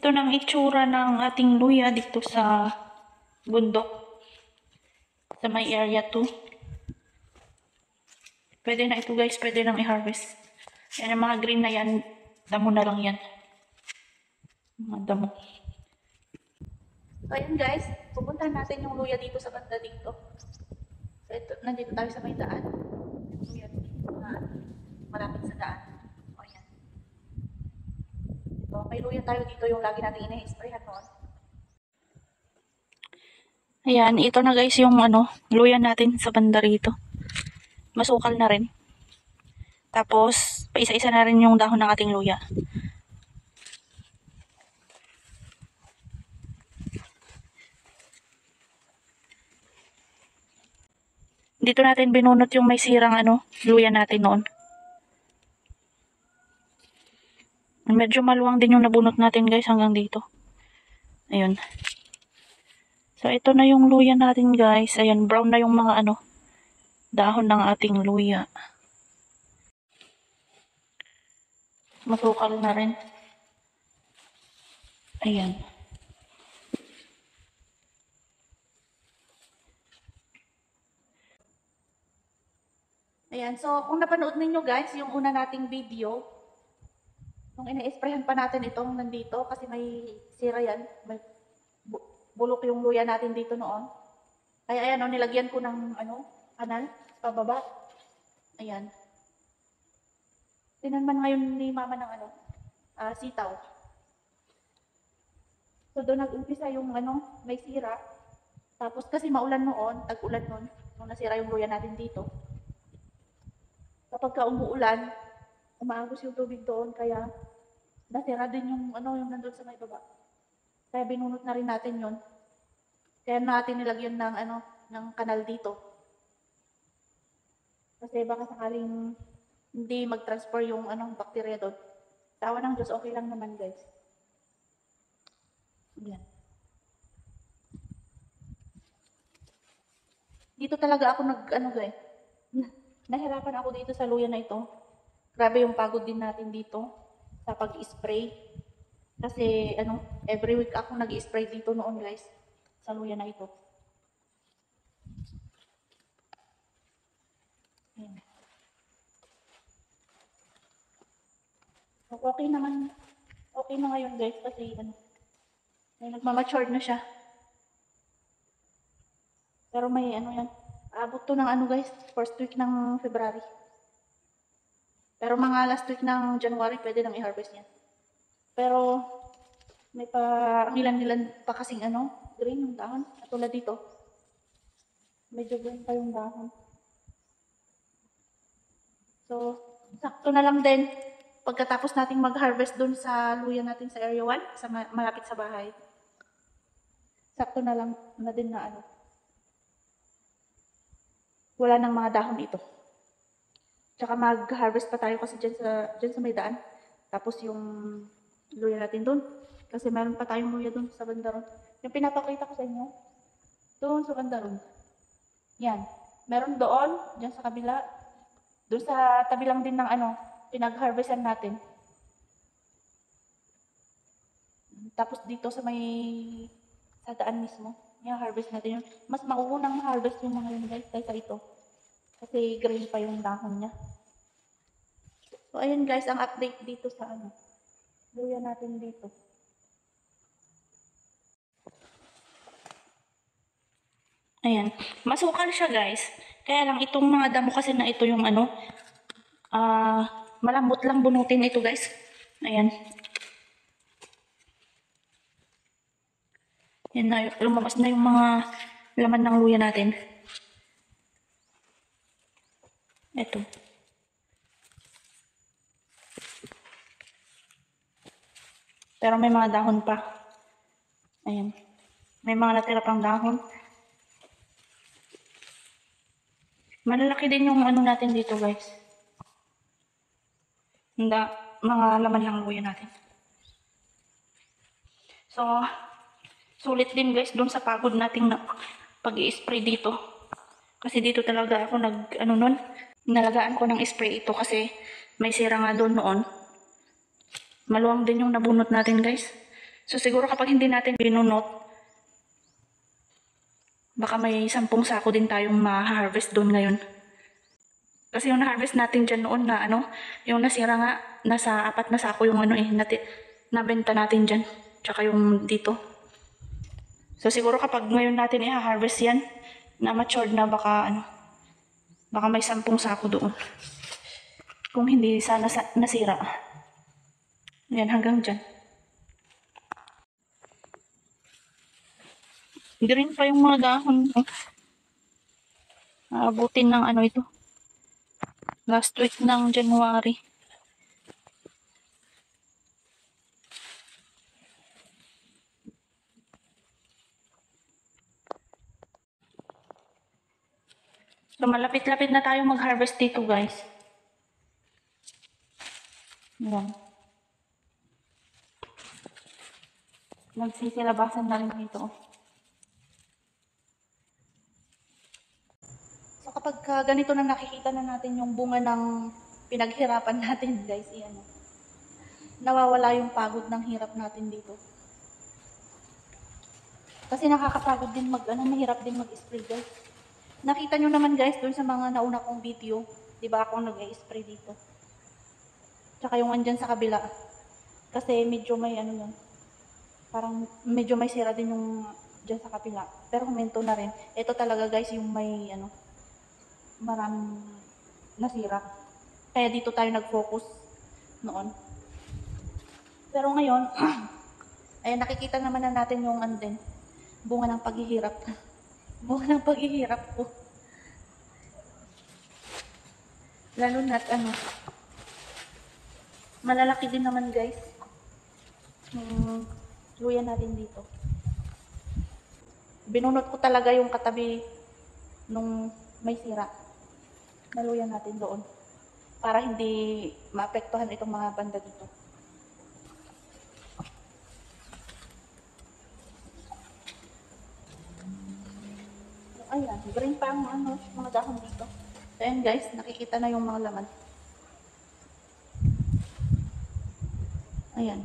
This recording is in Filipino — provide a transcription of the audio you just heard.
Ito ng itsura ng ating luya dito sa bundok. Sa may area 2. Pwede na ito guys, pwede nang i-harvest. Yan ang mga green na yan, damo na lang yan. Mga damo. So ayan guys, pupuntahan natin yung luya dito sa banda dito. So ito, nandito tayo sa may daan. Luya dito na malapit sa daan. O yan. So may luya tayo dito yung lagi natin ina-sprayhan noon. Ayan, ito na guys yung luya natin sa banda rito. Masukal na rin. Tapos, paisa-isa na rin yung dahon ng ating luya. Dito natin binunot yung may sirang luya natin noon. Medyo maluwang din yung nabunot natin guys hanggang dito. Ayun. So, ito na yung luya natin guys. Ayan, brown na yung mga dahon ng ating luya. Masukal na rin. Ayan. Ayan, so kung napanood ninyo guys, yung una nating video, nung ina-sprayhan pa natin itong nandito, kasi may sira yan, may bulok yung luya natin dito noon. Kaya ayan, nilagyan ko ng kanal, pababa. Ayan. Tinanman ngayon ni mama ng sitaw. So doon nag-umpisa yung may sira. Tapos kasi maulan noon, tag-ulan noon, nung nasira yung luya natin dito. Kapag umuulan, umaagos yung tubig doon, kaya nasira din yung yung nandun sa may baba. Kaya binunot na rin natin yun. Kaya natin nilagyan ng ng kanal dito. Kasi baka sakaling hindi mag-transfer yung bakterya doon. Tawa ng Diyos, okay lang naman guys. Yan. Dito talaga ako guys. Nahirapan ako dito sa luya na ito. Grabe yung pagod din natin dito sa pag-spray. Kasi every week ako nag-spray dito noon guys sa luya na ito. Ayan. So, okay naman. Okay na ngayon guys kasi nagmamature na siya. Pero may yan. Abot to ng guys, first week ng February. Pero mga last week ng January, pwede nang i-harvest yan. Pero, may ang ilan-ilan pa kasing green yung dahon. Katulad dito. Medyo green pa yung dahon. So, sakto na lang din. Pagkatapos nating mag-harvest dun sa luya natin sa area 1, sa malapit sa bahay. Sakto na lang na din na wala nang mga dahon ito. Tsaka mag-harvest pa tayo kasi dyan sa may daan. Tapos yung luya natin doon. Kasi meron pa tayong luya doon sa bandaron. Yung pinapakita ko sa inyo. Doon sa bandaron. Yan. Meron doon, dyan sa kabila. Doon sa tabi lang din ng pinag-harvestan natin. Tapos dito sa daan mismo. Yung harvest natin yun. Mas mauunang harvest yung mga yun guys kaysa ito. Kasi green pa yung dahon niya. So, ayun guys, ang update dito sa luya natin dito. Ayan. Masukal siya guys. Kaya lang itong mga damo kasi na ito yung malambot lang bunutin ito guys. Ayan. Yan na, lumabas na yung mga laman ng luya natin. Ito. Pero may mga dahon pa. Ayan. May mga natira pang dahon. Malalaki din yung natin dito guys. Mga laman ng luya natin. So, sulit din guys doon sa pagod nating pag-i-spray dito. Kasi dito talaga ako nalagaan ko ng spray ito kasi may sira nga doon noon. Maluwang din yung nabunot natin guys. So siguro kapag hindi natin binunot, baka may 10 sako din tayong ma-harvest doon ngayon. Kasi yung na-harvest natin dyan noon na yung nasira nga, nasa 4 na sako yung nabenta natin dyan. Tsaka yung dito. So siguro kapag ngayon natin i-harvest yan, na matured na baka may 10 sako doon. Kung hindi sana nasira. Yan, hanggang dyan. Green pa yung mga dahon. Abutin ng ito. Last week ng January. So malapit-lapit na tayo mag-harvest dito, guys. Yan. Nagsisilabasan na rin dito. So kapag ganito na nakikita na natin yung bunga ng pinaghirapan natin, guys, nawawala yung pagod ng hirap natin dito. Kasi nakakapagod din mahirap din mag-spray, guys. Nakita nyo naman, guys, doon sa mga nauna kong video, di ba ako nag-spray dito. Tsaka yung andyan sa kabila. Kasi medyo may parang medyo may sira din yung dyan sa kabila. Pero huminto na rin. Ito talaga, guys, yung may maraming nasira. Kaya dito tayo nag-focus noon. Pero ngayon, ay nakikita naman na natin yung din, bunga ng paghihirap. Bunga ng paghihirap ko. Lalo na't malalaki din naman, guys, yung luya natin dito. Binunot ko talaga yung katabi nung may sira na luya natin doon para hindi maapektuhan itong mga banda dito. Ayan, green pa ang mga dahon dito. So, ayan, guys, nakikita na yung mga laman. Ayan.